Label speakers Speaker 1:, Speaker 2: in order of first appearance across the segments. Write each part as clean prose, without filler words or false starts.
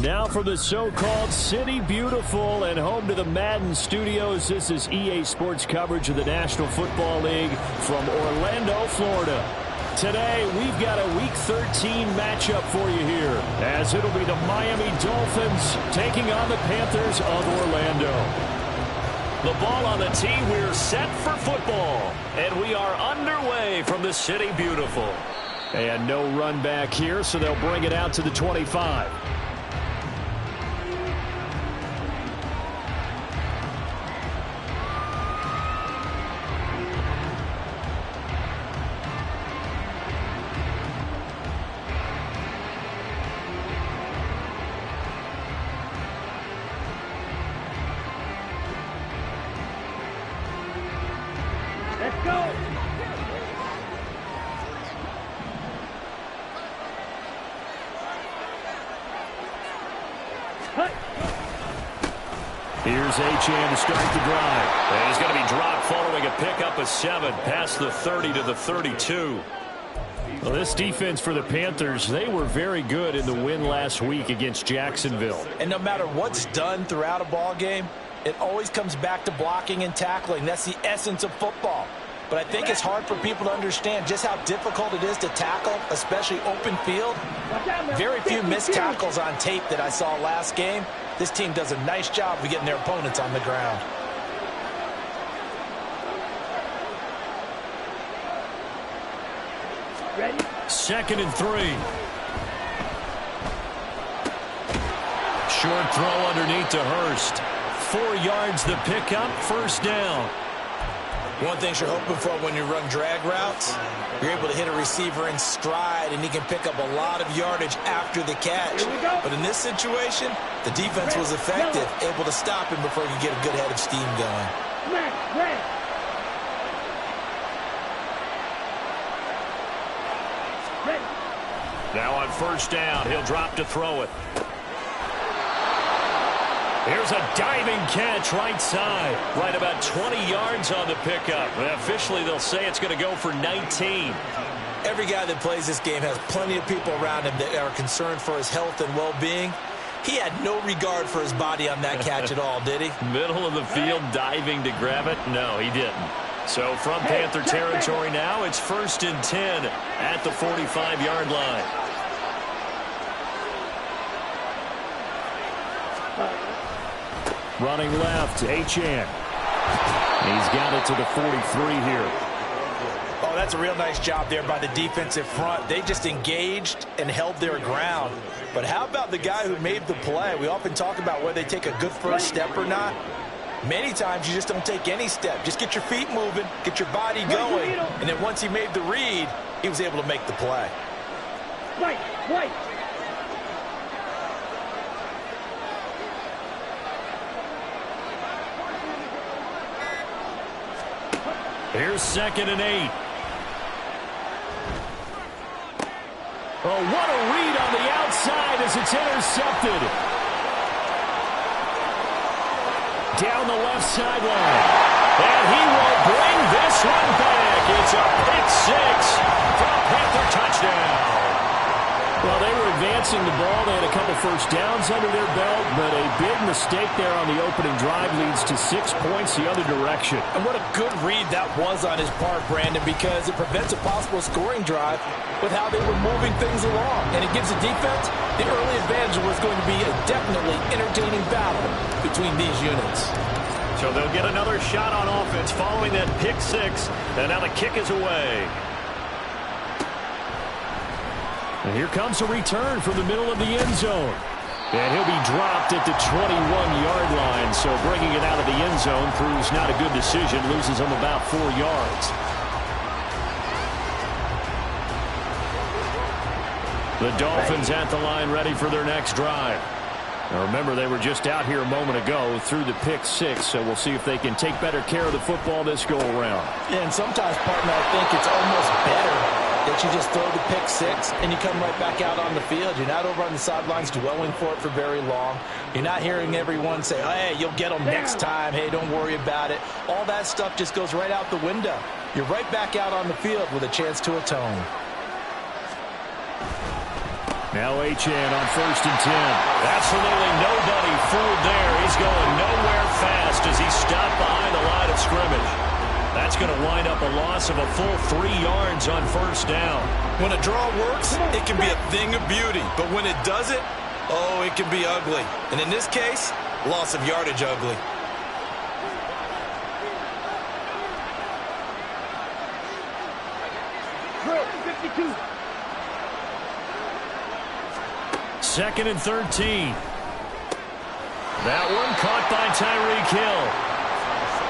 Speaker 1: Now from the so-called City Beautiful and home to the Madden studios, this is EA Sports coverage of the National Football League from Orlando, Florida. Today, we've got a Week 13 matchup for you here, as it'll be the Miami Dolphins taking on the Panthers of Orlando. The ball on the tee, we're set for football, and we are underway from the City Beautiful. And no run back here, so they'll bring it out to the 25.
Speaker 2: Let's go.
Speaker 1: Here's Achane to start the drive. And he's going to be dropped following a pickup of 7 past the 30 to the 32. Well, this defense for the Panthers, they were very good in the win last week against Jacksonville.
Speaker 3: And no matter what's done throughout a ball game, it always comes back to blocking and tackling. That's the essence of football. But I think it's hard for people to understand just how difficult it is to tackle, especially open field. Very few missed tackles on tape that I saw last game. This team does a nice job of getting their opponents on the ground.
Speaker 2: Ready?
Speaker 1: 2nd and 3. Short throw underneath to Hurst. 4 yards the pickup, first down.
Speaker 3: One thing you're hoping for when you run drag routes, you're able to hit a receiver in stride, and he can pick up a lot of yardage after the catch. But in this situation, the defense was effective, able to stop him before he could get a good head of steam going.
Speaker 1: Now on first down, he'll drop to throw it. Here's a diving catch right side. Right about 20 yards on the pickup. And officially, they'll say it's going to go for 19.
Speaker 3: Every guy that plays this game has plenty of people around him that are concerned for his health and well-being. He had no regard for his body on that catch at all, did he?
Speaker 1: Middle of the field, diving to grab it? No, he didn't. So from Panther territory now, it's 1st and 10 at the 45-yard line. Running left, Achane. He's got it to the 43 here.
Speaker 3: Oh, that's a real nice job there by the defensive front. They just engaged and held their ground. But how about the guy who made the play? We often talk about whether they take a good first step or not. Many times you just don't take any step. Just get your feet moving, get your body going, and then once he made the read, he was able to make the play.
Speaker 2: Right.
Speaker 1: Here's 2nd and 8. Oh, what a read on the outside as it's intercepted. Down the left sideline. And he will bring this one back. It's a pick 6 for a Panther touchdown. Well, they were advancing the ball. They had a couple first downs under their belt, but a big mistake there on the opening drive leads to 6 points the other direction.
Speaker 3: And what a good read that was on his part, Brandon, because it prevents a possible scoring drive with how they were moving things along. And it gives the defense the early advantage. Was going to be a definitely entertaining battle between these units.
Speaker 1: So they'll get another shot on offense following that pick 6, and now the kick is away. And here comes a return from the middle of the end zone. And he'll be dropped at the 21-yard line. So bringing it out of the end zone proves not a good decision. Loses him about 4 yards. The Dolphins at the line ready for their next drive. Now remember, they were just out here a moment ago through the pick 6. So we'll see if they can take better care of the football this go-around.
Speaker 3: Yeah, and sometimes, partner, I think it's almost better that you just throw the pick 6 and you come right back out on the field. You're not over on the sidelines dwelling for it for very long. You're not hearing everyone say, hey, you'll get them next time. Hey, don't worry about it. All that stuff just goes right out the window. You're right back out on the field with a chance to atone.
Speaker 1: Now Achane on 1st and 10. Absolutely nobody fooled there. He's going nowhere fast as he's stopped behind the line of scrimmage. That's going to wind up a loss of a full 3 yards on 1st down.
Speaker 3: When a draw works, it can be a thing of beauty. But when it doesn't, oh, it can be ugly. And in this case, loss of yardage ugly.
Speaker 2: Drill 52.
Speaker 1: 2nd and 13. That one caught by Tyreek Hill.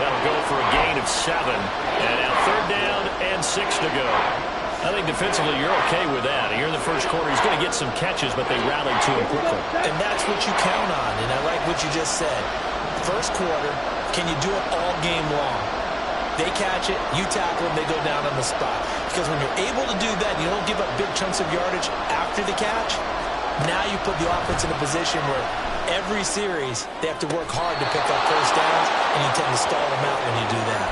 Speaker 1: That'll go for a gain of 7. And now 3rd down and 6 to go. I think defensively you're okay with that. Here in the first quarter, he's going to get some catches, but they rallied to him quickly.
Speaker 3: And that's what you count on, and I like what you just said. First quarter, can you do it all game long? They catch it, you tackle them, they go down on the spot. Because when you're able to do that, you don't give up big chunks of yardage after the catch. Now you put the offense in a position where every series they have to work hard to pick up 1st downs, and you tend to stall them out when you do that.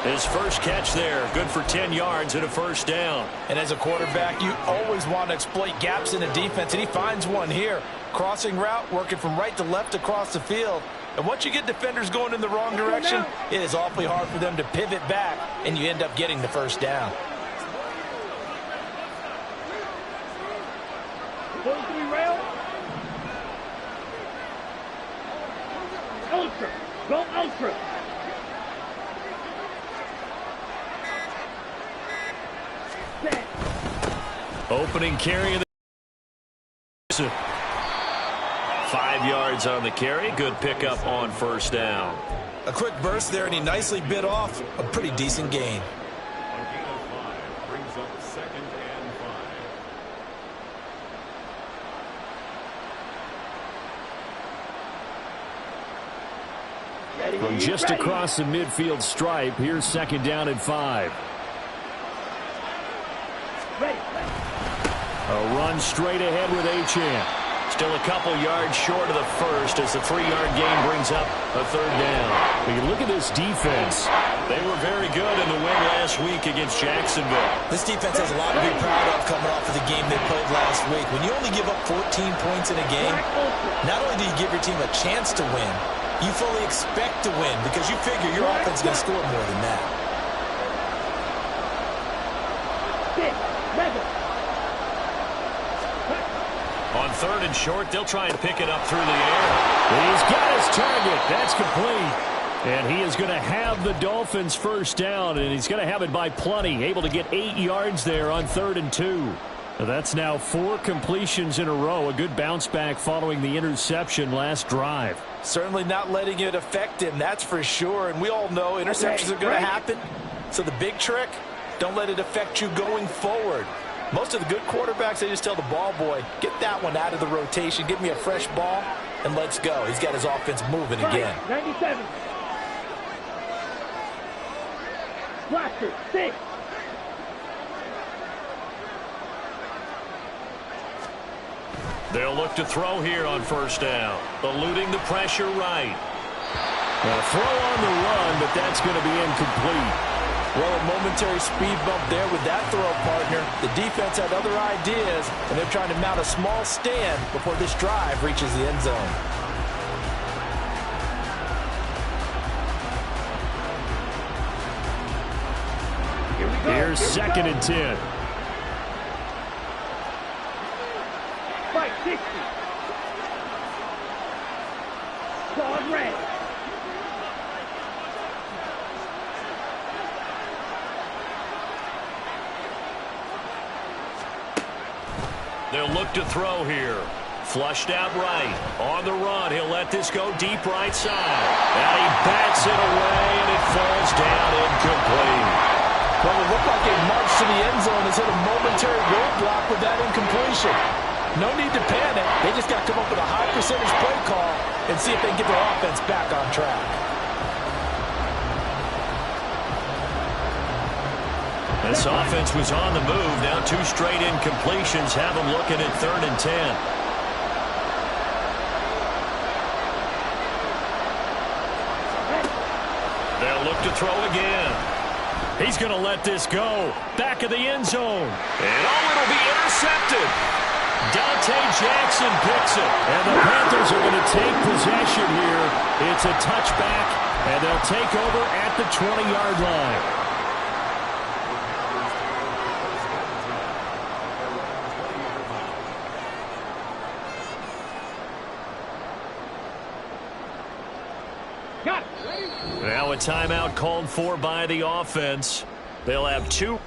Speaker 1: His first catch there, good for 10 yards and a 1st down.
Speaker 3: And as a quarterback, you always want to exploit gaps in the defense, and he finds one here. Crossing route, working from right to left across the field. And once you get defenders going in the wrong direction, it is awfully hard for them to pivot back, and you end up getting the 1st down.
Speaker 2: 43 rail. Ultra. Go ultra. Set.
Speaker 1: Opening carry of the 5 yards on the carry. Good pickup on 1st down.
Speaker 3: A quick burst there, and he nicely bit off a pretty decent gain.
Speaker 1: From just across the midfield stripe, here's 2nd down and 5. A run straight ahead with Achane. Still a couple yards short of the first as the 3-yard gain brings up a 3rd down. When you look at this defense, they were very good in the win last week against Jacksonville.
Speaker 3: This defense has a lot to be proud of coming off of the game they played last week. When you only give up 14 points in a game, not only do you give your team a chance to win, you fully expect to win because you figure your offense is going to score more than that.
Speaker 1: On 3rd and short, they'll try and pick it up through the air. He's got his target. That's complete. And he is going to have the Dolphins' 1st down, and he's going to have it by plenty. Able to get 8 yards there on 3rd and 2. That's now 4 completions in a row. A good bounce back following the interception last drive.
Speaker 3: Certainly not letting it affect him, that's for sure. And we all know interceptions are going to happen. So the big trick, don't let it affect you going forward. Most of the good quarterbacks, they just tell the ball boy, get that one out of the rotation, give me a fresh ball, and let's go. He's got his offense moving again.
Speaker 2: 97. Blaster, 6.
Speaker 1: They'll look to throw here on 1st down. Eluding the pressure right. A throw on the run, but that's going to be incomplete.
Speaker 3: Well, a momentary speed bump there with that throw, partner. The defense had other ideas, and they're trying to mount a small stand before this drive reaches the end zone.
Speaker 1: Here's 2nd and 10.
Speaker 2: Fight 60. Dog red.
Speaker 1: They'll look to throw here. Flushed out right. On the run, he'll let this go deep right side. And he bats it away, and it falls down incomplete.
Speaker 3: Well, it looked like a march to the end zone has hit a momentary roadblock with that incompletion. No need to panic. They just got to come up with a high percentage play call and see if they can get their offense back on track.
Speaker 1: This offense was on the move. Now 2 straight incompletions have them looking at 3rd and 10. They'll look to throw again. He's going to let this go. Back of the end zone. And it'll be intercepted. Dante Jackson picks it. And the Panthers are going to take possession here. It's a touchback, and they'll take over at the 20-yard line. Now a timeout called for by the offense. They'll have two.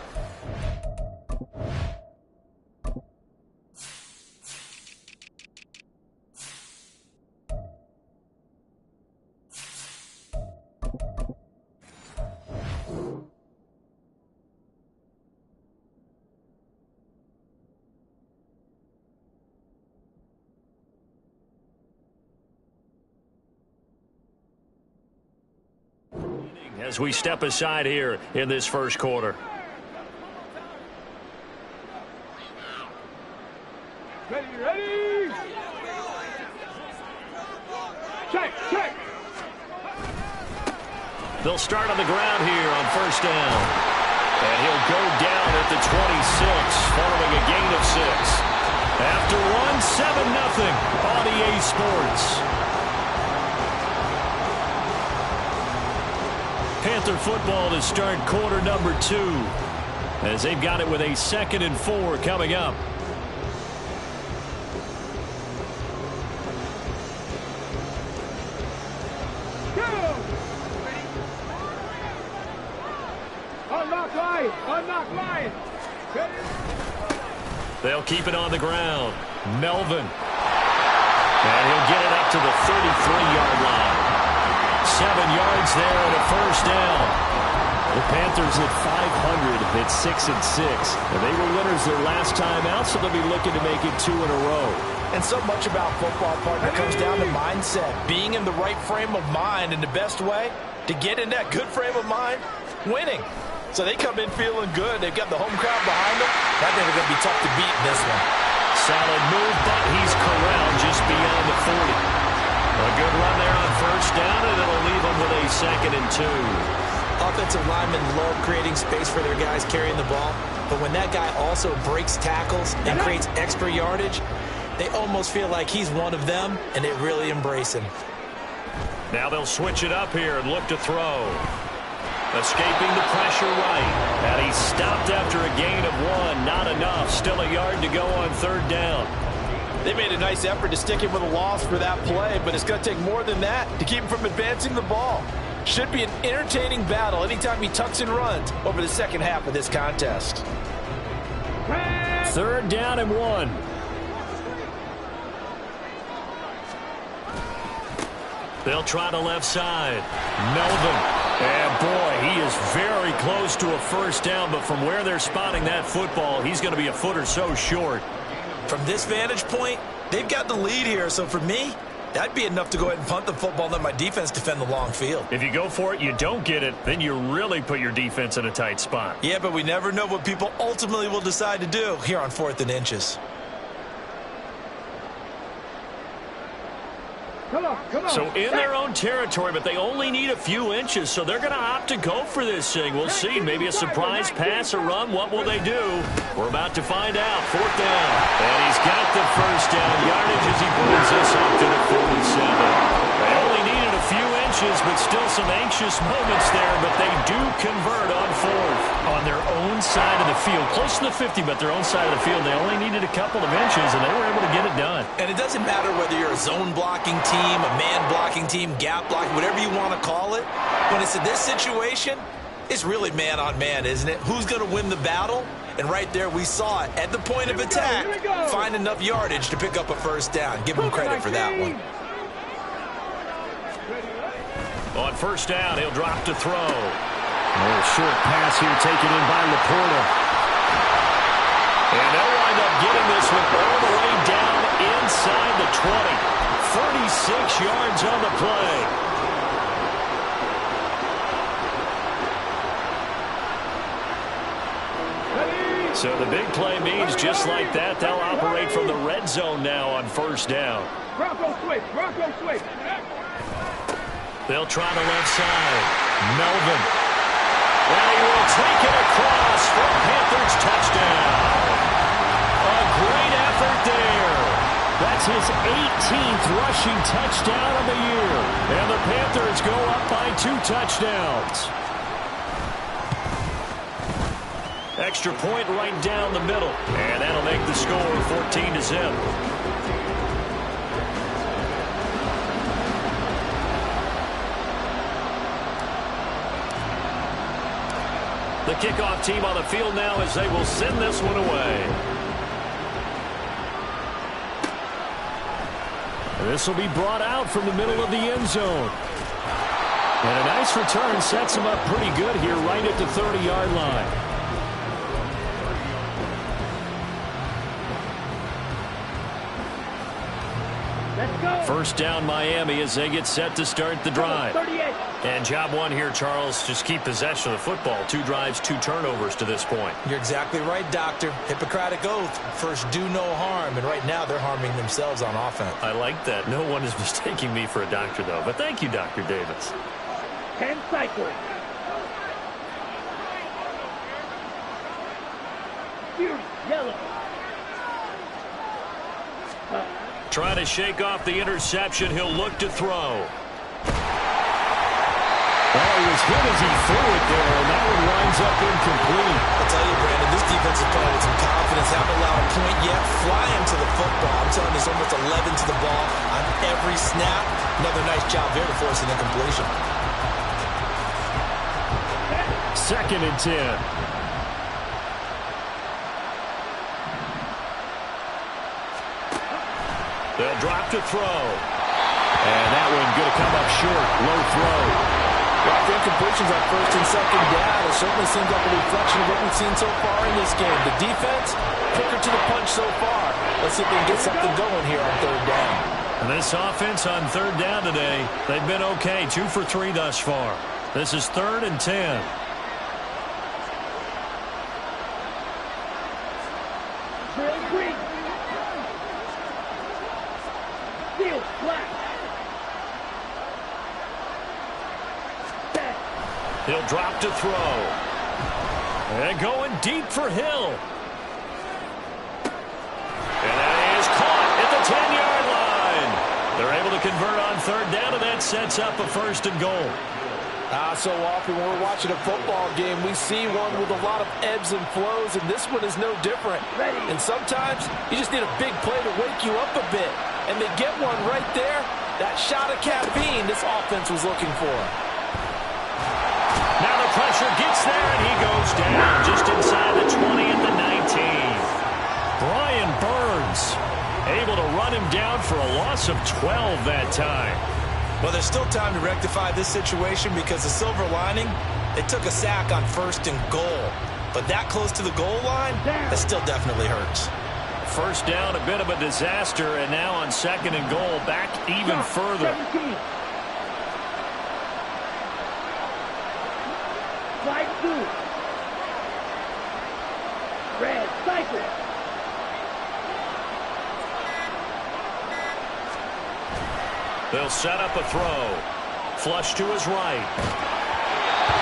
Speaker 1: As we step aside here in this first quarter.
Speaker 2: Ready. Check.
Speaker 1: They'll start on the ground here on first down. And he'll go down at the 26, following a gain of 6. After one, 7-0 on EA Sports. Panther football to start quarter number 2, as they've got it with a 2nd and 4 coming up.
Speaker 2: Unlock line.
Speaker 1: They'll keep it on the ground. Melvin. And he'll get it up to the 33-yard line. 7 yards there and a first down. The Panthers at 500 at 6-6. And they were winners their last time out, so they'll be looking to make it 2 in a row.
Speaker 3: And so much about football, partner, comes down to mindset. Being in the right frame of mind, and the best way to get in that good frame of mind, winning. So they come in feeling good. They've got the home crowd behind them. I think they're going to be tough to beat in this one.
Speaker 1: Solid move, but he's corralled just beyond the 40. A good run there on first down, and it'll leave them with a 2nd and 2.
Speaker 3: Offensive linemen love creating space for their guys carrying the ball, but when that guy also breaks tackles and creates extra yardage, they almost feel like he's one of them, and they really embrace him.
Speaker 1: Now they'll switch it up here and look to throw. Escaping the pressure right, and he's stopped after a gain of 1. Not enough. Still a yard to go on third down.
Speaker 3: They made a nice effort to stick him with a loss for that play, but it's going to take more than that to keep him from advancing the ball. Should be an entertaining battle anytime he tucks and runs over the second half of this contest.
Speaker 1: 3rd down and 1. They'll try the left side. Melvin. And boy, he is very close to a first down, but from where they're spotting that football, he's going to be a foot or so short.
Speaker 3: From this vantage point, they've got the lead here. So for me, that'd be enough to go ahead and punt the football and let my defense defend the long field.
Speaker 1: If you go for it, you don't get it, then you really put your defense in a tight spot.
Speaker 3: Yeah, but we never know what people ultimately will decide to do here on 4th and inches.
Speaker 2: Come on.
Speaker 1: So in their own territory, but they only need a few inches, so they're going to opt to go for this thing. We'll see. Maybe a surprise pass or run. What will they do? We're about to find out. 4th down. And he's got the first down yardage as he brings us up to the 47. They only needed a few inches, but still some anxious moments there, but they do convert on 4th. On their own side of the field. Close to the 50, but their own side of the field. They only needed a couple of inches, and they were able to get it done.
Speaker 3: And it doesn't matter whether you're a zone blocking team, a man blocking team, gap blocking, whatever you want to call it. When it's in this situation, it's really man on man, isn't it? Who's going to win the battle? And right there, we saw it at the point of attack. Find enough yardage to pick up a first down. Give him credit for that one.
Speaker 1: On first down, he'll drop to throw. A little short pass here taken in by Laporta. And they'll wind up getting this one all the way down inside the 20. 36 yards on the play. So the big play means just like that, they'll operate from the red zone now on first down.
Speaker 2: Bronco switch.
Speaker 1: They'll try the left side. Melvin. And he will take it across for Panthers touchdown. A great effort effort there. That's his 18th rushing touchdown of the year. And the Panthers go up by 2 touchdowns. Extra point right down the middle. And that'll make the score 14-0. The kickoff team on the field now as they will send this one away. This will be brought out from the middle of the end zone. And a nice return sets him up pretty good here right at the 30-yard line.
Speaker 2: Let's go.
Speaker 1: First down Miami as they get set to start the drive.
Speaker 2: 38.
Speaker 1: And job one here, Charles, just keep possession of the football. 2 drives, 2 turnovers to this point.
Speaker 3: You're exactly right, Doctor. Hippocratic oath. First, do no harm. And right now, they're harming themselves on offense.
Speaker 1: I like that. No one is mistaking me for a doctor, though. But thank you, Dr. Davis.
Speaker 2: 10 cycles. Yellow.
Speaker 1: Trying to shake off the interception. He'll look to throw. Oh, he was hit as he threw it there, and that one winds up incomplete.
Speaker 3: I'll tell you, Brandon, this defense is playing with some confidence. Haven't allowed a point yet. Flying to the football. I'm telling you, there's almost 11 to the ball on every snap. Another nice job there to force an incompletion.
Speaker 1: 2nd and 10. They'll drop to throw. And that one going to come up short. Low throw.
Speaker 3: Well, the incompletions on 1st and 2nd down. It certainly seems like a reflection of what we've seen so far in this game. The defense, quicker to the punch so far. Let's see if they can get something going here on 3rd down.
Speaker 1: And this offense on 3rd down today, they've been okay. 2 for 3 thus far. This is 3rd and 10. He'll drop to throw. And going deep for Hill. And that is caught at the 10-yard line. They're able to convert on 3rd down, and that sets up a 1st and goal.
Speaker 3: So often when we're watching a football game, we see one with a lot of ebbs and flows, and this one is no different. And sometimes you just need a big play to wake you up a bit. And they get one right there. That shot of caffeine this offense was looking for.
Speaker 1: Now the pressure gets there, and he goes down just inside the 20 at the 19. Brian Burns able to run him down for a loss of 12 that time.
Speaker 3: Well, there's still time to rectify this situation because the silver lining, they took a sack on 1st and goal. But that close to the goal line, that still definitely hurts.
Speaker 1: 1st down, a bit of a disaster, and now on 2nd and goal, back even further.
Speaker 2: 17. Slide through. Red cycle.
Speaker 1: They'll set up a throw. Flush to his right.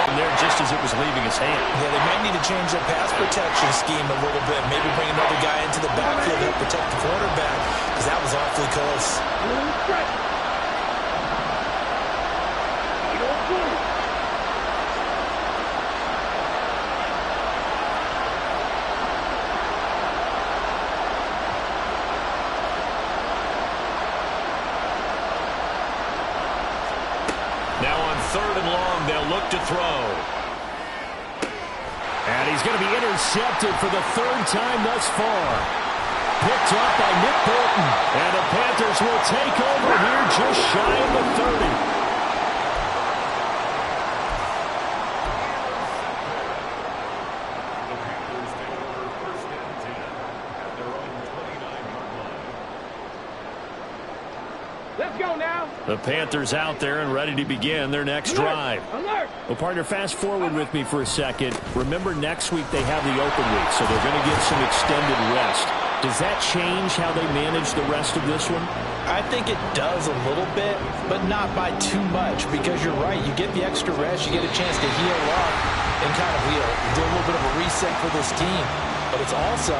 Speaker 1: And there just as it was leaving his hand.
Speaker 3: Yeah, they might need to change their pass protection scheme a little bit. Maybe bring another guy into the backfield to help protect the quarterback, because that was awfully close.
Speaker 1: Now on 3rd and long, they'll look to throw. And he's going to be intercepted for the 3rd time thus far. Picked up by Nick Bolton. And the Panthers will take over here just shy of the 30.
Speaker 2: Let's go now.
Speaker 1: The Panthers out there and ready to begin their next drive.
Speaker 2: Alert.
Speaker 1: Well, partner, fast forward with me for a second. Remember, next week they have the open week, so they're going to get some extended rest. Does that change how they manage the rest of this one?
Speaker 3: I think it does a little bit, but not by too much, because you're right. You get the extra rest. You get a chance to heal up and kind of do a little bit of a reset for this team. But it's also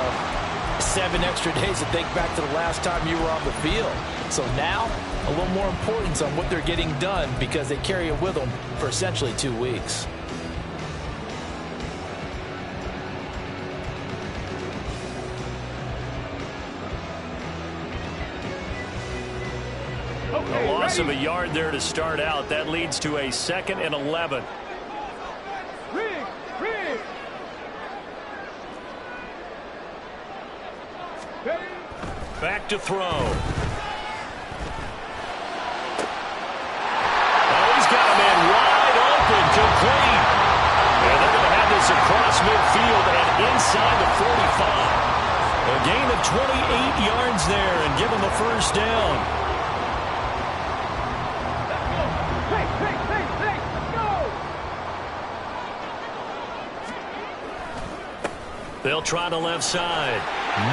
Speaker 3: 7 extra days to think back to the last time you were on the field. So now, a little more importance on what they're getting done because they carry it with them for essentially 2 weeks.
Speaker 1: A loss of a yard there to start out. That leads to a 2nd and 11. Back to throw. Oh, he's got a man wide open, complete. And they're going to have this across midfield and inside the 45. A gain of 28 yards there and give them a first down. They'll try the left side.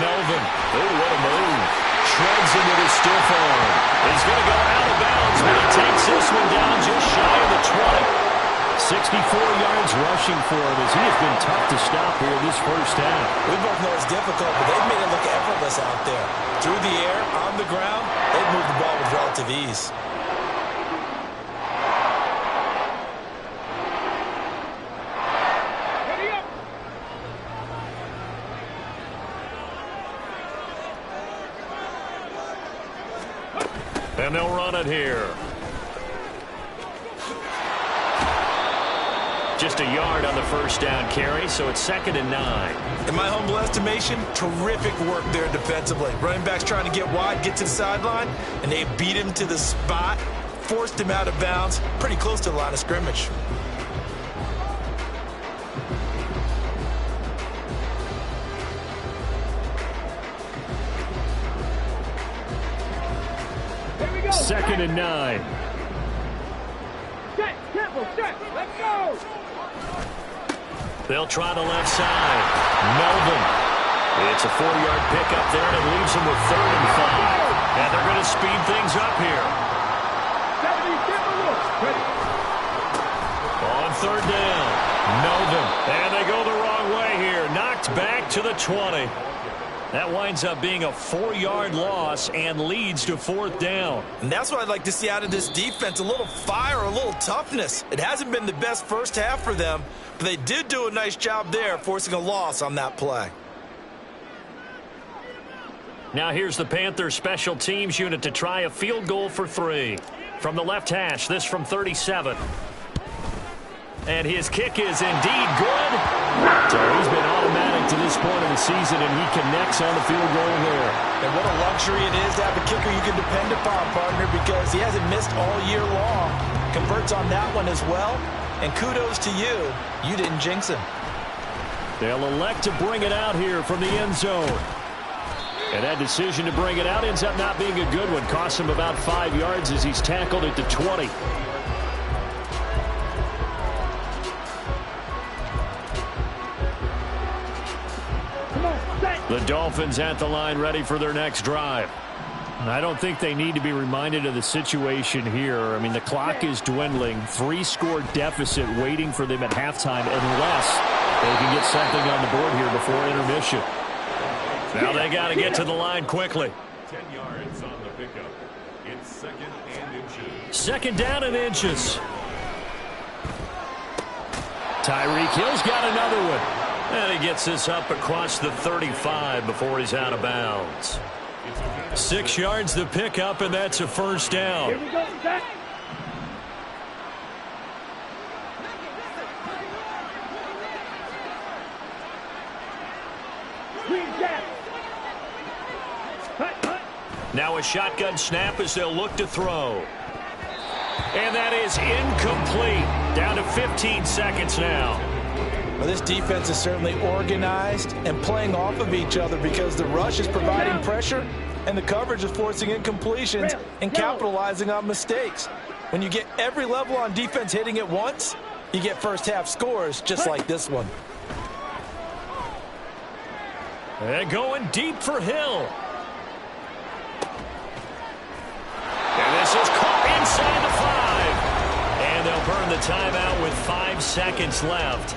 Speaker 1: Melvin. Oh, what a move. Shreds him with his stiff arm. He's going to go out of bounds, but he takes this one down just shy of the 20. 64 yards rushing for him as he has been tough to stop here this first half.
Speaker 3: We both know it's difficult, but they've made it look effortless out there. Through the air, on the ground, they've moved the ball with relative ease.
Speaker 1: And they'll run it here. Just a yard on the first down carry, so it's 2nd and 9.
Speaker 3: In my humble estimation, terrific work there defensively. Running backs trying to get wide, get to the sideline, and they beat him to the spot, forced him out of bounds, pretty close to the line of scrimmage.
Speaker 1: Second and 9.
Speaker 2: Set, tempo, set, let's go!
Speaker 1: They'll try the left side. Melvin. It's a 4-yard pickup there, and it leaves them with 3rd and 5. And they're going to speed things up here. On 3rd down, Melvin. And they go the wrong way here. Knocked back to the 20. That winds up being a 4-yard loss and leads to 4th down.
Speaker 3: And that's what I'd like to see out of this defense, a little fire, a little toughness. It hasn't been the best first half for them, but they did do a nice job there, forcing a loss on that play.
Speaker 1: Now here's the Panthers special teams unit to try a field goal for 3. From the left hash, this from 37. And his kick is indeed good. So he's been automatic to this point of the season, and he connects on the field goal here.
Speaker 3: And what a luxury it is to have a kicker you can depend upon, partner, because he hasn't missed all year long. Converts on that one as well. And kudos to you. You didn't jinx him.
Speaker 1: They'll elect to bring it out here from the end zone. And that decision to bring it out ends up not being a good one. Costs him about 5 yards as he's tackled at the 20. The Dolphins at the line ready for their next drive. I don't think they need to be reminded of the situation here. I mean, the clock is dwindling. 3-score deficit waiting for them at halftime unless they can get something on the board here before intermission. Now they got to get to the line quickly.
Speaker 4: 10 yards on the pickup. It's 2nd and inches.
Speaker 1: 2nd down and inches. Tyreek Hill's got another one. And he gets this up across the 35 before he's out of bounds. 6 yards the pickup, and that's a first down.
Speaker 2: Here we go, set.
Speaker 1: Now a shotgun snap as they'll look to throw. And that is incomplete. Down to 15 seconds now.
Speaker 3: Well, this defense is certainly organized and playing off of each other because the rush is providing pressure and the coverage is forcing incompletions and capitalizing on mistakes. When you get every level on defense hitting at once, you get first half scores just like this one.
Speaker 1: And going deep for Hill. And this is caught inside the 5. And they'll burn the timeout with 5 seconds left.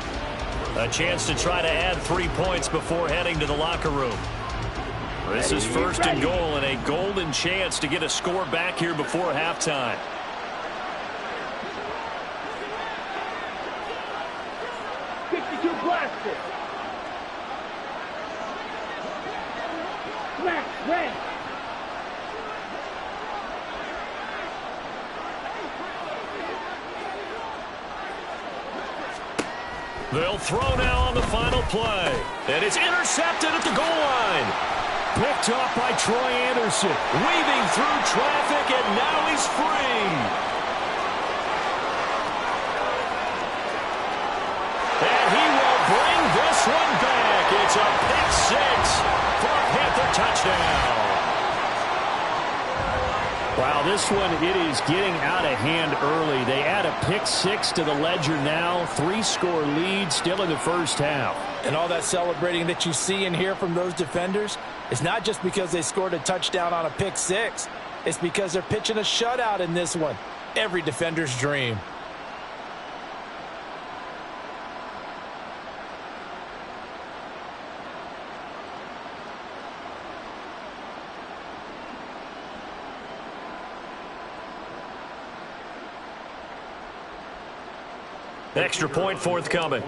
Speaker 1: A chance to try to add 3 points before heading to the locker room. This is first and goal and a golden chance to get a score back here before halftime. They'll throw now on the final play. And it's intercepted at the goal line. Picked off by Troy Anderson. Weaving through traffic, and now he's free. And he will bring this one back. It's a pick six for a Panther touchdown. Wow, this one, it is getting out of hand early. They add a pick six to the ledger now. 3-score lead still in the first half.
Speaker 3: And all that celebrating that you see and hear from those defenders, it's not just because they scored a touchdown on a pick six. It's because they're pitching a shutout in this one. Every defender's dream.
Speaker 1: Extra point forthcoming.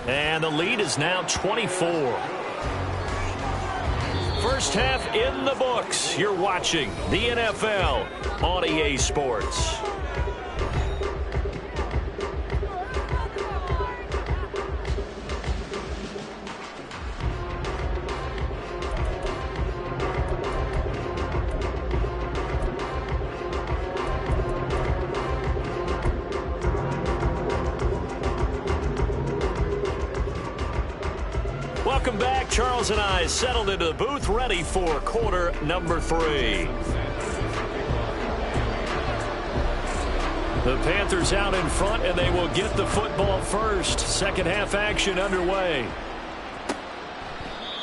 Speaker 1: And the lead is now 24. First half in the books. You're watching the NFL on EA Sports. Welcome back. Charles and I settled into the booth, ready for quarter number 3. The Panthers out in front, and they will get the football first. Second half action underway.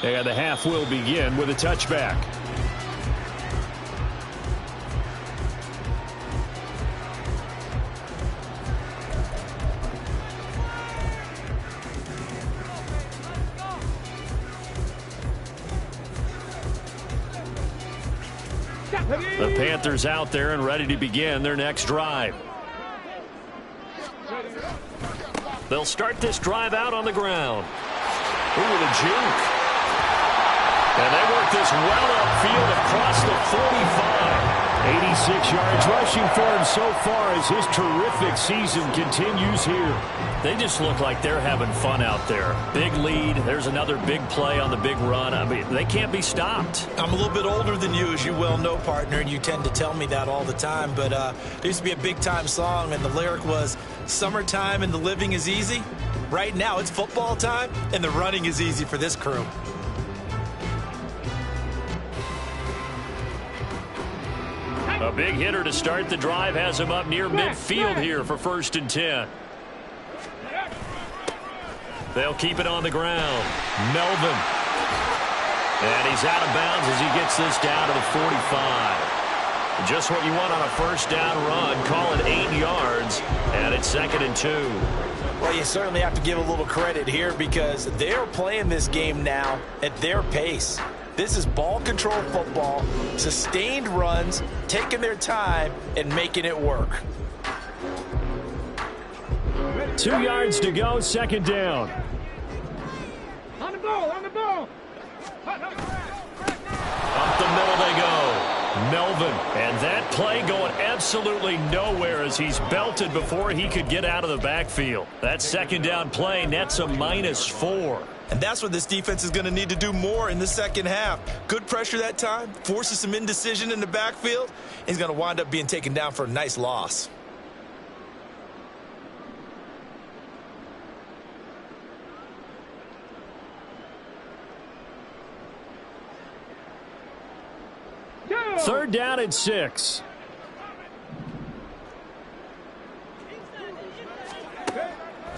Speaker 1: And the half will begin with a touchback. The Panthers out there and ready to begin their next drive. They'll start this drive out on the ground. Ooh, the juke. And they work this well upfield across the 45. 86 yards rushing for him so far as his terrific season continues here. They just look like they're having fun out there. Big lead. There's another big play on the big run. I mean, they can't be stopped.
Speaker 3: I'm a little bit older than you, as you well know, partner, and you tend to tell me that all the time. But there used to be a big-time song, and the lyric was, "Summertime and the living is easy." Right now, it's football time, and the running is easy for this crew.
Speaker 1: A big hitter to start the drive has him up near midfield here for 1st and 10. They'll keep it on the ground. Melvin. And he's out of bounds as he gets this down to the 45. Just what you want on a first down run. Call it 8 yards. And it's 2nd and 2.
Speaker 3: Well, you certainly have to give a little credit here because they're playing this game now at their pace. This is ball control football, sustained runs, taking their time, and making it work.
Speaker 1: 2 yards to go, 2nd down.
Speaker 2: On the ball, on the ball.
Speaker 1: Up the middle they go. Melvin. And that play going absolutely nowhere as he's belted before he could get out of the backfield. That 2nd down play nets a -4.
Speaker 3: And that's what this defense is going to need to do more in the second half. Good pressure that time, forces some indecision in the backfield. He's going to wind up being taken down for a nice loss.
Speaker 1: Third down and 6.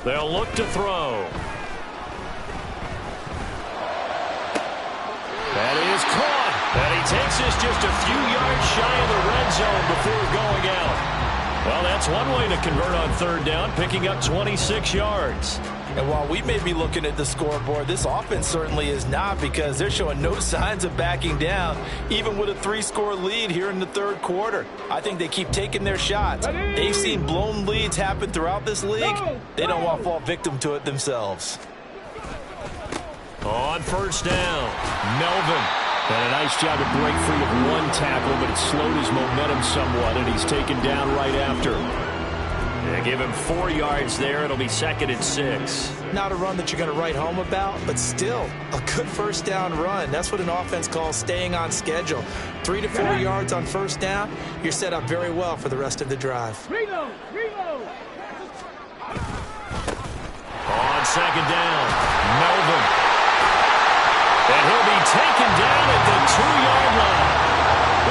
Speaker 1: They'll look to throw. That is caught. And he takes this just a few yards shy of the red zone before going out. Well, that's one way to convert on third down, picking up 26 yards.
Speaker 3: And while we may be looking at the scoreboard, this offense certainly is not, because they're showing no signs of backing down, even with a 3-score lead here in the third quarter. I think they keep taking their shots. They've seen blown leads happen throughout this league. They don't want to fall victim to it themselves.
Speaker 1: On first down, Melvin. And a nice job to break free of one tackle, but it slowed his momentum somewhat, and he's taken down right after. They give him 4 yards there. It'll be 2nd and 6.
Speaker 3: Not a run that you're going to write home about, but still a good first down run. That's what an offense calls staying on schedule. 3 to 4 yards on first down. You're set up very well for the rest of the drive.
Speaker 2: Reload! Reload!
Speaker 1: On second down, Melvin. And he'll be taken down at the 2-yard line.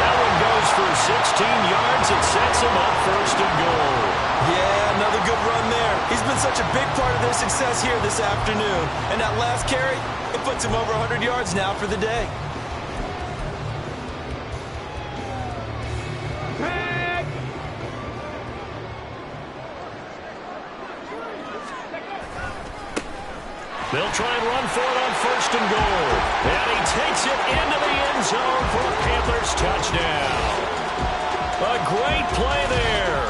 Speaker 1: That one goes for 16 yards. It sets him up 1st and goal.
Speaker 3: Yeah, another good run there. He's been such a big part of their success here this afternoon. And that last carry, it puts him over 100 yards now for the day.
Speaker 1: They'll try and run for it on 1st and goal. And he takes it into the end zone for a Panthers touchdown. A great play there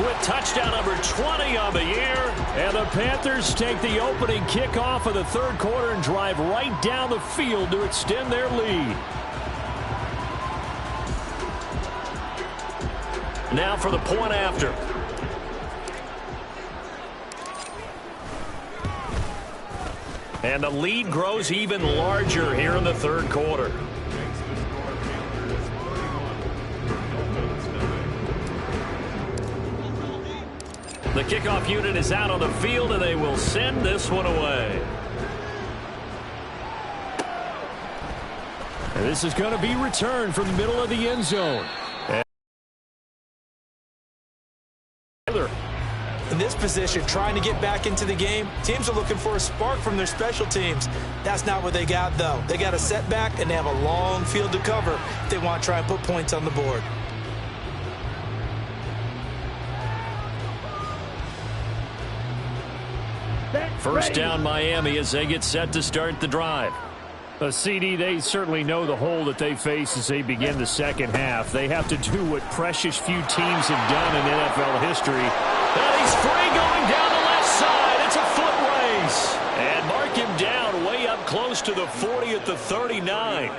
Speaker 1: with touchdown number 20 on the year. And the Panthers take the opening kickoff of the third quarter and drive right down the field to extend their lead. Now for the point after. And the lead grows even larger here in the third quarter. The kickoff unit is out on the field, and they will send this one away. And this is going to be returned from the middle of the end zone.
Speaker 3: In this position, trying to get back into the game, teams are looking for a spark from their special teams. That's not what they got, though. They got a setback, and they have a long field to cover if they want to try and put points on the board.
Speaker 1: First down, Miami, as they get set to start the drive. CD, they certainly know the hole that they face as they begin the second half. They have to do what precious few teams have done in NFL history. And he's free going down the left side. It's a foot race. And mark him down way up close to the 40 at the 39.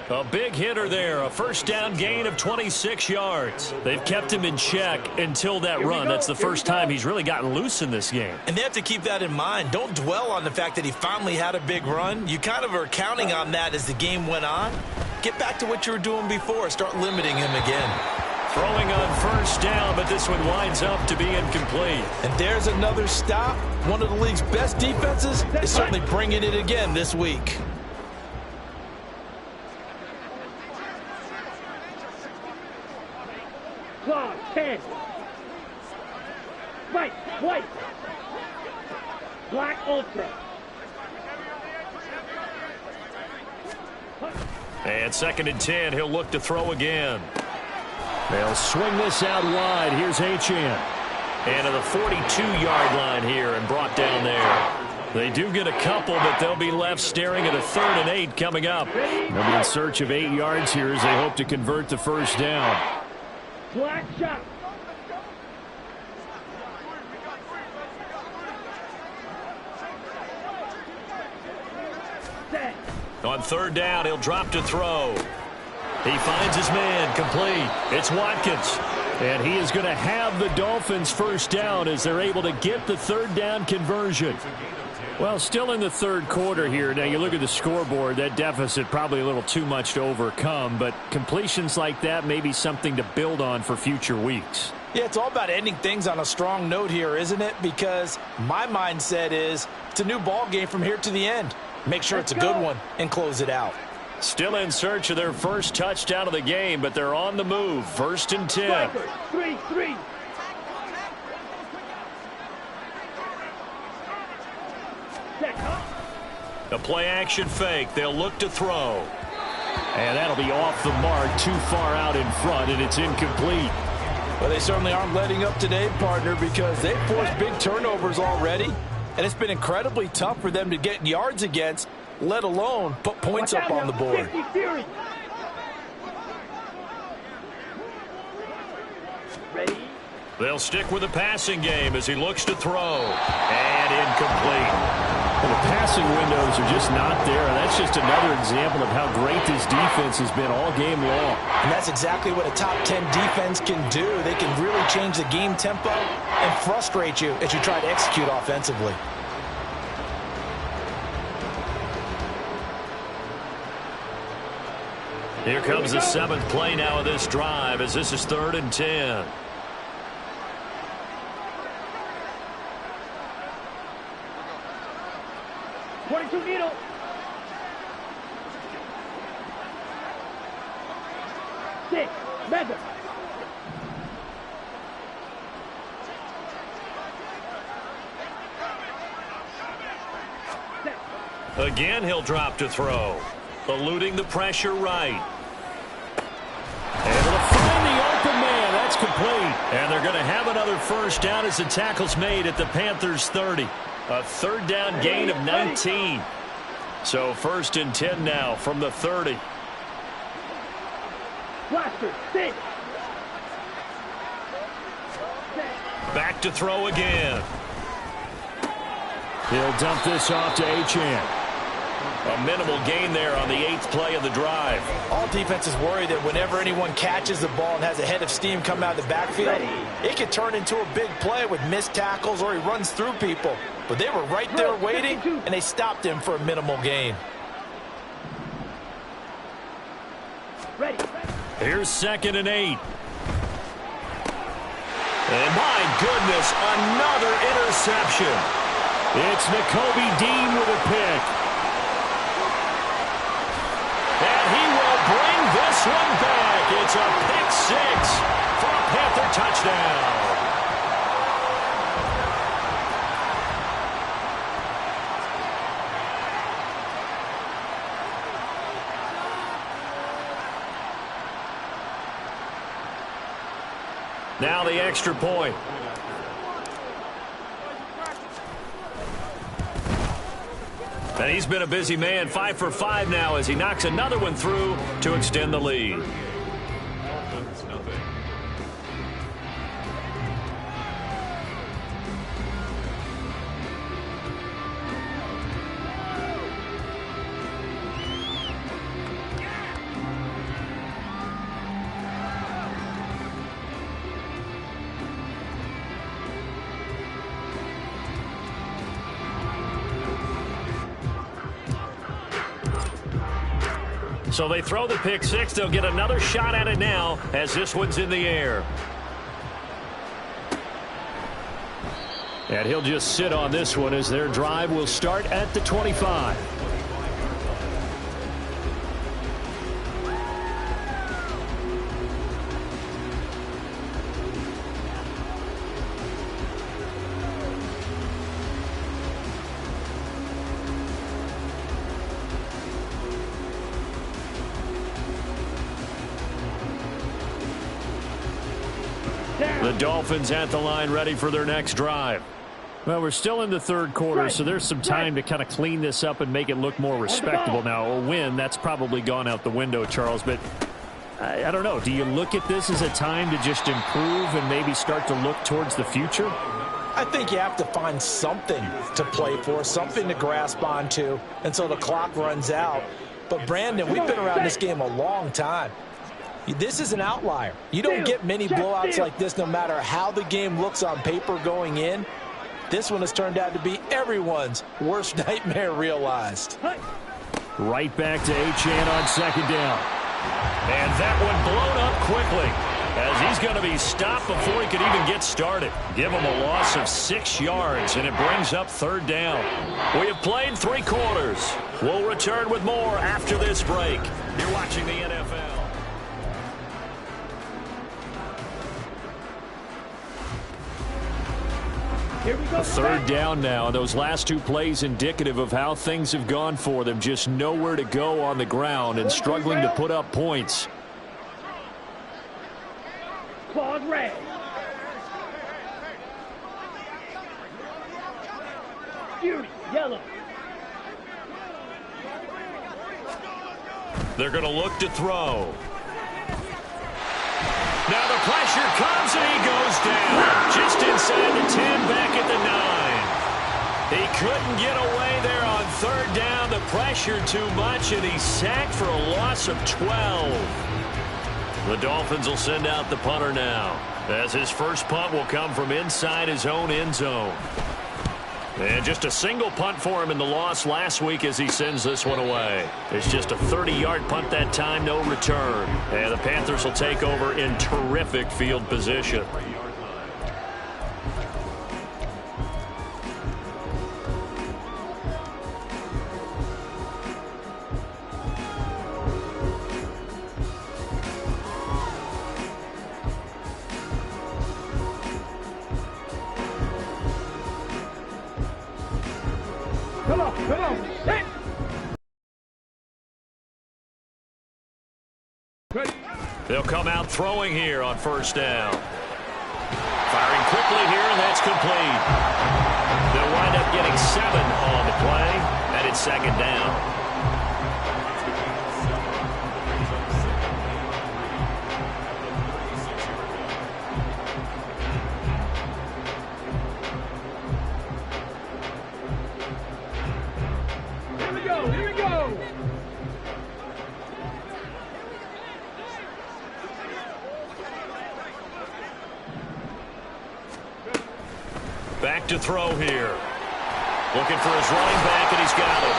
Speaker 1: A big hitter there. A first down gain of 26 yards. They've kept him in check until that run. That's the first time he's really gotten loose in this game.
Speaker 3: And they have to keep that in mind. Don't dwell on the fact that he finally had a big run. You kind of are counting on that as the game went on. Get back to what you were doing before. Start limiting him again.
Speaker 1: Throwing on first down, but this one winds up to be incomplete.
Speaker 3: And there's another stop. One of the league's best defenses is certainly bringing it again this week.
Speaker 2: Claw, 10. White. Black Ultra.
Speaker 1: And 2nd and 10, he'll look to throw again. They'll swing this out wide. Here's Achane. And to the 42-yard line here and brought down there. They do get a couple, but they'll be left staring at a 3rd and 8 coming up. They'll be in search of 8 yards here as they hope to convert the first down.
Speaker 2: Black shot. Set.
Speaker 1: On 3rd down, he'll drop to throw. He finds his man, complete. It's Watkins. And he is going to have the Dolphins first down as they're able to get the 3rd down conversion. Well, still in the third quarter here. Now, you look at the scoreboard, that deficit probably a little too much to overcome, but completions like that may be something to build on for future weeks.
Speaker 3: Yeah, it's all about ending things on a strong note here, isn't it? Because my mindset is it's a new ball game from here to the end. Make sure it's a good one and close it out.
Speaker 1: Still in search of their first touchdown of the game, but they're on the move. 1st and 10.
Speaker 2: 3-3.
Speaker 1: A play-action fake. They'll look to throw. And that'll be off the mark, too far out in front, and it's incomplete.
Speaker 3: Well, they certainly aren't letting up today, partner, because they've forced big turnovers already, and it's been incredibly tough for them to get yards against, let alone put points up on the board.
Speaker 2: Ready?
Speaker 1: They'll stick with the passing game as he looks to throw. And incomplete. Well, the passing windows are just not there. That's just another example of how great this defense has been all game long.
Speaker 3: And that's exactly what a top 10 defense can do. They can really change the game tempo and frustrate you as you try to execute offensively.
Speaker 1: Here comes the 7th play now of this drive as this is 3rd and 10.
Speaker 2: Needle. Six. Madden.
Speaker 1: Again, he'll drop to throw. Eluding the pressure right. Able to find the open man. That's complete. And they're going to have another first down as the tackle's made at the Panthers' 30. A 3rd down gain of 19. So 1st and 10 now from the 30.
Speaker 2: Blaster, sit.
Speaker 1: Back to throw again. He'll dump this off to Achane. A minimal gain there on the 8th play of the drive.
Speaker 3: All defenses worry that whenever anyone catches the ball and has a head of steam coming out of the backfield, it could turn into a big play with missed tackles or he runs through people. But they were right there waiting, and they stopped him for a minimal gain.
Speaker 2: Ready.
Speaker 1: Here's 2nd and 8. And my goodness, another interception. It's Nakobe Dean with a pick. And he will bring this one back. It's a pick 6 for a Panther touchdown. Now the extra point. And he's been a busy man, 5 for 5 now as he knocks another one through to extend the lead. So they throw the pick 6. They'll get another shot at it now as this one's in the air. And he'll just sit on this one as their drive will start at the 25. The Dolphins at the line ready for their next drive. Well, we're still in the 3rd quarter, so there's some time to kind of clean this up and make it look more respectable. Now, a win, that's probably gone out the window, Charles, but I don't know. Do you look at this as a time to just improve and maybe start to look towards the future?
Speaker 3: I think you have to find something to play for, something to grasp onto until the clock runs out. But, Brandon, we've been around this game a long time. This is an outlier. You don't get many blowouts like this no matter how the game looks on paper going in. This one has turned out to be everyone's worst nightmare realized.
Speaker 1: Right back to Achane on 2nd down. And that one blown up quickly as he's going to be stopped before he could even get started. Give him a loss of 6 yards, and it brings up 3rd down. We have played 3 quarters. We'll return with more after this break. You're watching the NFL.
Speaker 2: Here we go.
Speaker 1: 3rd down now. Those last 2 plays indicative of how things have gone for them. Just nowhere to go on the ground and struggling to put up points.
Speaker 2: Claws red. Fury, yellow.
Speaker 1: They're going to look to throw. Now the pressure comes and he goes down. Just inside the 10, back at the 9. He couldn't get away there on third down. The pressure too much, and he's sacked for a loss of 12. The Dolphins will send out the punter now, as his first punt will come from inside his own end zone. And just a single punt for him in the loss last week as he sends this one away. It's just a 30-yard punt that time, no return. And the Panthers will take over in terrific field position.
Speaker 2: Come on, hit! Ready.
Speaker 1: They'll come out throwing here on first down. Firing quickly here, and that's complete. They'll wind up getting 7 on the play, and it's second down.
Speaker 2: Here we go!
Speaker 1: Back to throw here. Looking for his running back, and he's got him.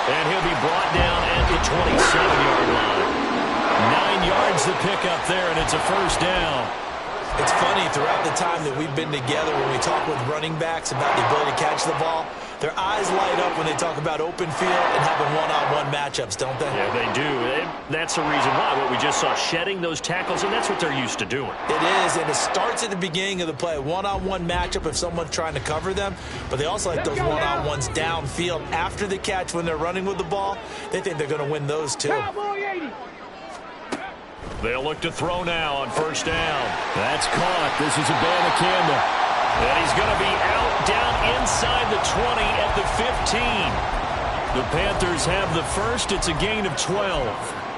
Speaker 1: And he'll be brought down at the 27-yard line. 9 yards to pick up there, and it's a first down.
Speaker 3: It's funny, throughout the time that we've been together, when we talk with running backs about the ability to catch the ball, their eyes light up when they talk about open field and having one-on-one matchups, don't they?
Speaker 1: Yeah, they do. That's the reason why. What we just saw, shedding those tackles, and that's what they're used to doing.
Speaker 3: It is, and it starts at the beginning of the play. One-on-one matchup if someone's trying to cover them, but they also like those one-on-ones downfield after the catch when they're running with the ball. They think they're going to win those too.
Speaker 2: Cowboy 80.
Speaker 1: They'll look to throw now on first down. That's caught. This is a Abanikanda. And he's going to be out down inside the 20 at the 15. The Panthers have the first. It's a gain of 12.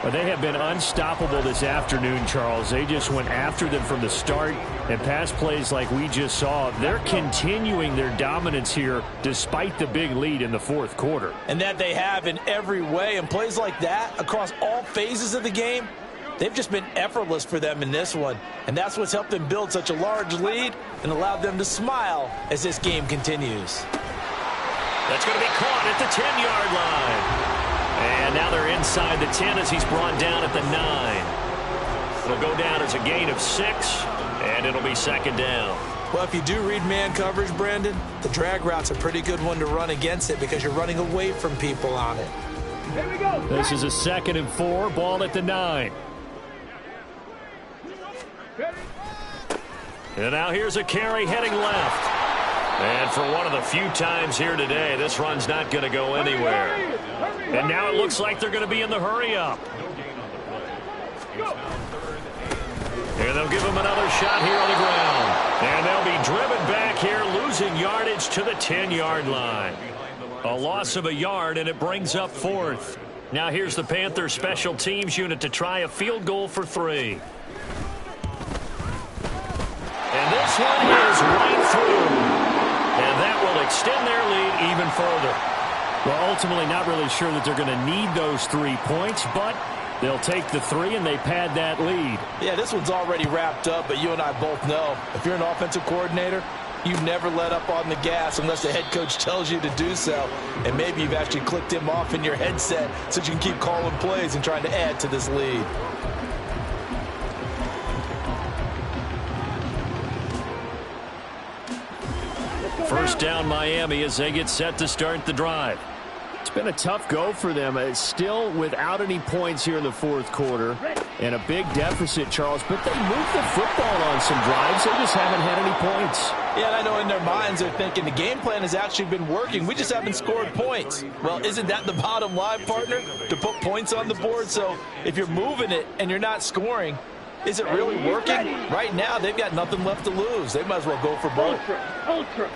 Speaker 1: Well, they have been unstoppable this afternoon, Charles. They just went after them from the start, and pass plays like we just saw. They're continuing their dominance here despite the big lead in the fourth quarter.
Speaker 3: And that they have in every way. And plays like that across all phases of the game, they've just been effortless for them in this one. And that's what's helped them build such a large lead and allowed them to smile as this game continues.
Speaker 1: That's going to be caught at the 10-yard line. And now they're inside the 10 as he's brought down at the 9. It'll go down as a gain of 6, and it'll be second down.
Speaker 3: Well, if you do read man coverage, Brandon, the drag route's a pretty good one to run against it because you're running away from people on it.
Speaker 2: Here we go.
Speaker 1: This is a 2nd and 4, ball at the 9. And now here's a carry heading left. And for one of the few times here today, this run's not going to go anywhere. And now it looks like they're going to be in the hurry-up. And they'll give him another shot here on the ground. And they'll be driven back here, losing yardage to the 10-yard line. A loss of a yard, and it brings up 4th. Now here's the Panthers special teams unit to try a field goal for 3. And this one is right through. And that will extend their lead even further. Well, ultimately not really sure that they're going to need those 3 points, but they'll take the 3 and they pad that lead.
Speaker 3: Yeah, this one's already wrapped up, but you and I both know if you're an offensive coordinator, you never let up on the gas unless the head coach tells you to do so. And maybe you've actually clicked him off in your headset so you can keep calling plays and trying to add to this lead.
Speaker 1: First down Miami as they get set to start the drive. It's been a tough go for them. It's still without any points here in the fourth quarter and a big deficit, Charles, but they moved the football on some drives. They just haven't had any points.
Speaker 3: Yeah, and I know in their minds they're thinking the game plan has actually been working. We just haven't scored points. Well, isn't that the bottom line, partner? To put points on the board? So if you're moving it and you're not scoring, Is it really working? Right now, they've got nothing left to lose. They might as well go for both.
Speaker 2: Ultra.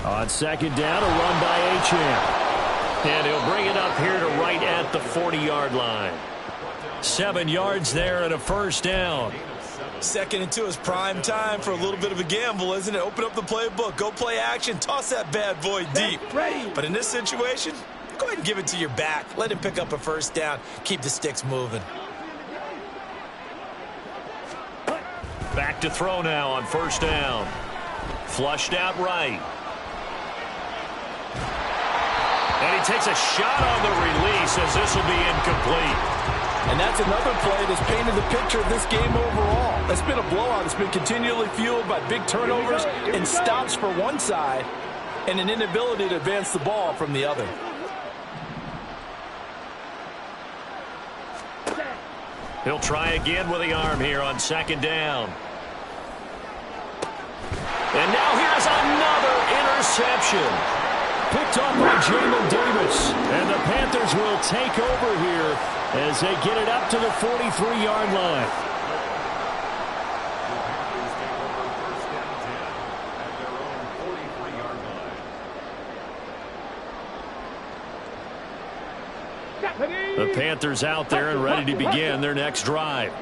Speaker 1: On second down, a run by Achane. And he'll bring it up here to right at the 40-yard line. 7 yards there and a first down.
Speaker 3: Second and 2 is prime time for a little bit of a gamble, isn't it? Open up the playbook, go play action, toss that bad boy deep. But in this situation, go ahead and give it to your back. Let him pick up a first down. Keep the sticks moving.
Speaker 1: Back to throw now on first down. Flushed out right. And he takes a shot on the release as this will be incomplete.
Speaker 3: And that's another play that's painted the picture of this game overall. It's been a blowout. It's been continually fueled by big turnovers and stops for one side and an inability to advance the ball from the other.
Speaker 1: He'll try again with the arm here on second down. And now here's another interception. Picked up by Jamin Davis. And the Panthers will take over here as they get it up to the 43-yard line. The Panthers out there and ready to begin their next drive.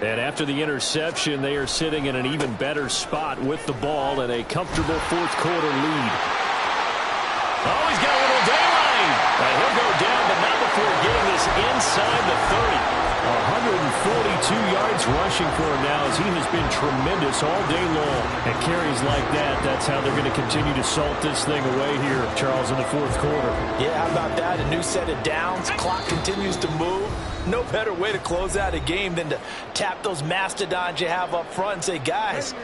Speaker 1: And after the interception, they are sitting in an even better spot with the ball and a comfortable fourth-quarter lead. Oh, he's got a little daylight. And he'll go down, but not before getting this inside the 30. 142 yards rushing for him now as he has been tremendous all day long. And carries like that, that's how they're going to continue to salt this thing away here, Charles, in the fourth quarter.
Speaker 3: Yeah, how about that? A new set of downs. Clock continues to move. No better way to close out a game than to tap those mastodons you have up front and say, guys,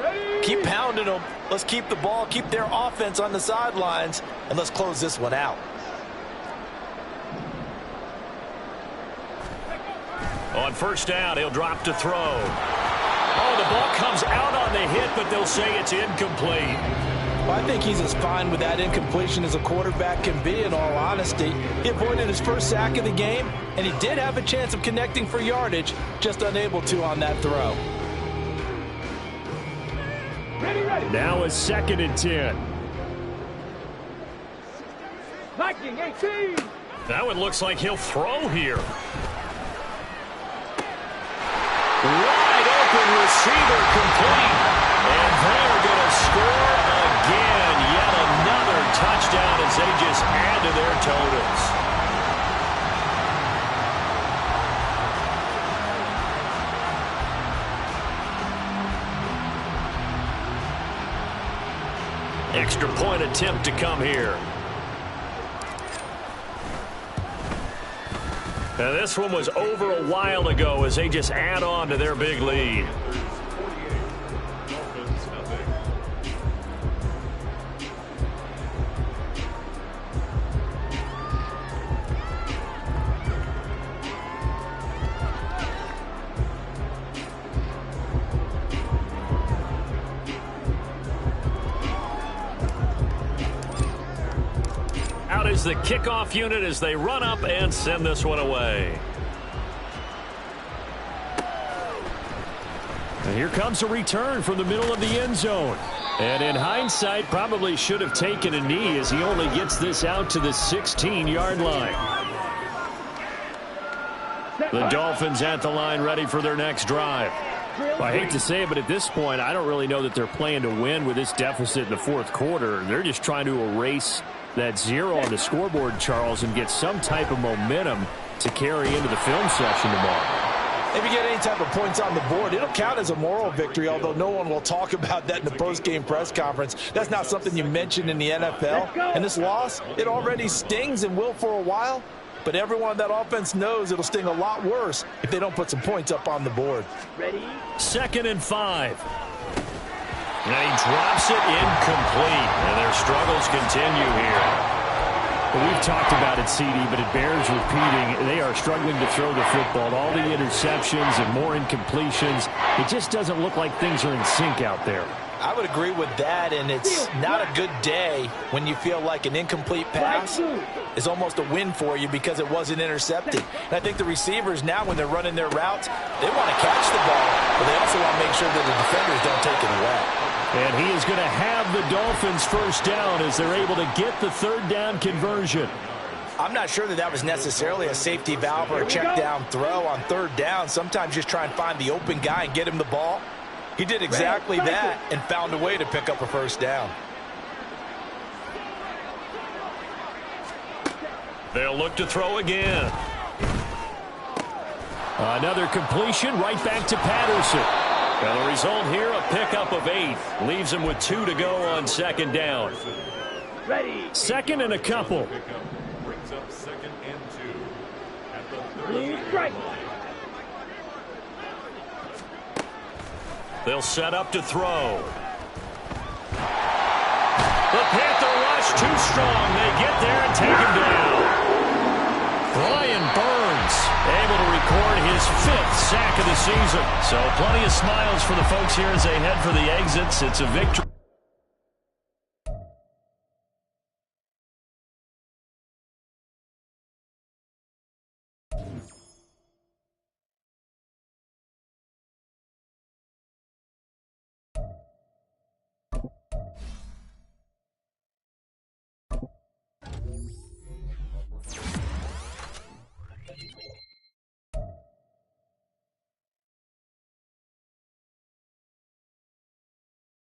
Speaker 3: keep pounding them. Let's keep the ball, keep their offense on the sidelines, and let's close this one out.
Speaker 1: On first down, he'll drop to throw. Oh, the ball comes out on the hit, but they'll say it's incomplete.
Speaker 3: Well, I think he's as fine with that incompletion as a quarterback can be, in all honesty. He avoided his first sack of the game, and he did have a chance of connecting for yardage, just unable to on that throw.
Speaker 2: Ready.
Speaker 1: Now it's 2nd and 10.
Speaker 2: Viking 18.
Speaker 1: That one looks like he'll throw here. Wide open receiver complete. And they're going to score again. Yet another touchdown as they just add to their totals. Extra point attempt to come here. Now this one was over a while ago as they just add on to their big lead. Out is the kickoff unit as they run up and send this one away. And here comes a return from the middle of the end zone. And in hindsight, probably should have taken a knee as he only gets this out to the 16-yard line. The Dolphins at the line ready for their next drive. Well, I hate to say it, but at this point, I don't really know that they're playing to win with this deficit in the fourth quarter. They're just trying to erase that zero on the scoreboard, Charles, and get some type of momentum to carry into the film session tomorrow.
Speaker 3: If you get any type of points on the board, it'll count as a moral victory, although no one will talk about that in the post-game press conference. That's not something you mention in the NFL. And this loss, it already stings and will for a while, but everyone on that offense knows it'll sting a lot worse if they don't put some points up on the board.
Speaker 2: Ready?
Speaker 1: 2nd and 5. And he drops it incomplete, and their struggles continue here. Well, we've talked about it, CD, but it bears repeating. They are struggling to throw the football. All the interceptions and more incompletions. It just doesn't look like things are in sync out there.
Speaker 3: I would agree with that, and it's not a good day when you feel like an incomplete pass is almost a win for you because it wasn't intercepted. And I think the receivers now, when they're running their routes, they want to catch the ball, but they also want to make sure that the defenders don't take it away.
Speaker 1: And he is going to have the Dolphins first down as they're able to get the third down conversion.
Speaker 3: I'm not sure that that was necessarily a safety valve or a check down throw on third down. Sometimes just try and find the open guy and get him the ball. He did exactly that and found a way to pick up a first down.
Speaker 1: They'll look to throw again. Another completion right back to Patterson. And the result here, a pickup of 8. Leaves him with 2 to go on second down.
Speaker 2: Ready.
Speaker 1: Second and a couple.
Speaker 4: Brings up 2nd and 2 at the
Speaker 2: Blue
Speaker 4: 30.
Speaker 2: strike.
Speaker 1: They'll set up to throw. The Panther rush too strong. They get there and take him down. Brian Burns able to record his 5th sack of the season. So plenty of smiles for the folks here as they head for the exits. It's a victory.